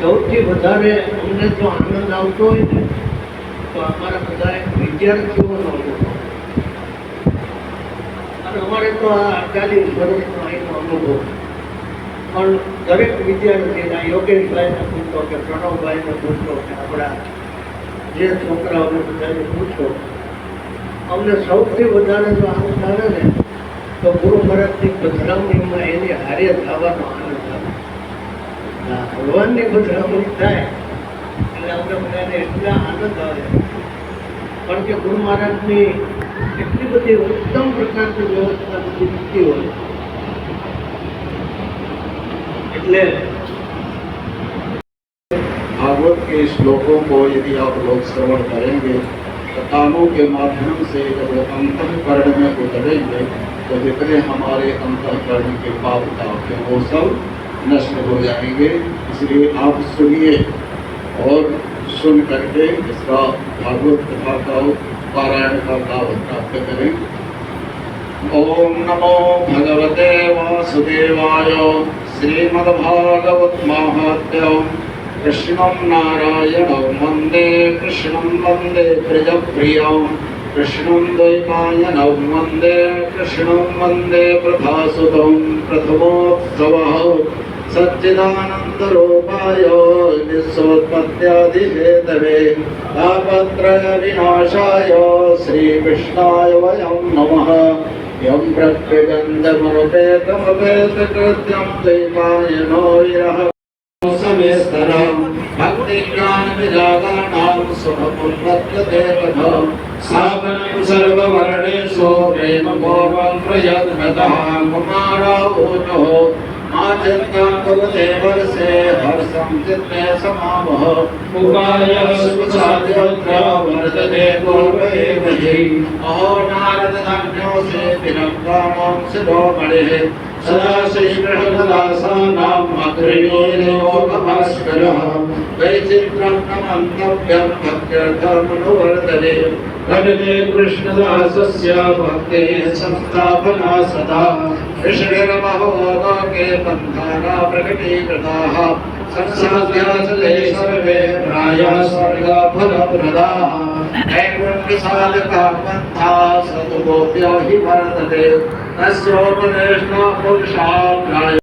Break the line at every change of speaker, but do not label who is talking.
સૌથી વધારે અમને જો આનંદ આવતો હોય ને તો અમારા બધા વિદ્યાર્થીઓનો અનુભવ. અને અમારે તો આ 48 વર્ષનો અહીંનો અનુભવ પણ દરેક વિદ્યાર્થીના યોગેશભાઈને પૂછો કે પ્રણવભાઈને પૂછો કે આપણા જે છોકરાઓને બધાને પૂછો, અમને સૌથી વધારે જો આનંદ આવે ને તો ગુરુ મહારાજની પધરામણીમાં એની હારે થવાનો આનંદ આવે. ભગવાનની પધરામણી થાય એટલે અમને બધાને એટલા આનંદ આવે. કારણ કે ગુરુ મહારાજની એટલી બધી ઉત્તમ પ્રકારની વ્યવસ્થા બધી મૂકી હોય એટલે
भागवत के श्लोकों को यदि आप लोग श्रवण करेंगे तो कानों के माध्यम से जब अंतःकरण में उतरेंगे तो जितने हमारे अंतःकरण के पाप ताप हैं वो सब नष्ट हो जाएंगे. इसलिए आप सुनिए और सुन करके इसका भागवत कथा का पारायण का लाभ प्राप्त करें. ओम नमो भगवते वासुदेवाय. श्रीमद्भागवत महात्म्यम्. कृष्णं नारायणं वन्दे कृष्णं वन्दे प्रियप्रियं. कृष्णं द्वैपायनं वन्दे कृष्णं वन्दे प्रभासुतं. प्रथमोत्सवः सच्चिदानन्दरूपाय निःसोत्पत्त्यादिहेतवे तापत्रयविनाशाय श्रीकृष्णाय वयं नमः. यं प्रत्यगन्धमनुपेतमपेतकृत्यं द्वैपायनो विरह समेस्तरं भक्तिज्ञानविरागाणां सुखमुन्मत्तते कथं. सावनं सर्ववर्णेषु प्रेमपूर्वं प्रयत्नतः कुमारावोचः मा चिन्तां कुरुते वर्षे हर्षं चित्ते समावः. उपायः सुखसाध्यत्र वर्तते पूर्व एव हि. अहो नारदधन्योऽसि विरङ्गाणां शिरोमणिः सदा श्रीकृष्णदासानाम् अग्रणीयोगभास्करः. वैचित्रं न मन्तव्यं भक्त्यर्थमनुवर्तते. भजते कृष्णदासस्य भक्तेः संस्थापना सदा. ऋषिर्महोलोके पन्थाना प्रकटीकृताः संसाध्याचले सर्वे प्रायः स्वर्गफलप्रदाः. नैपुण्यसाधका पन्था सतुगोप्यो हि वर्तते. तस्योपदेशना पुरुषाः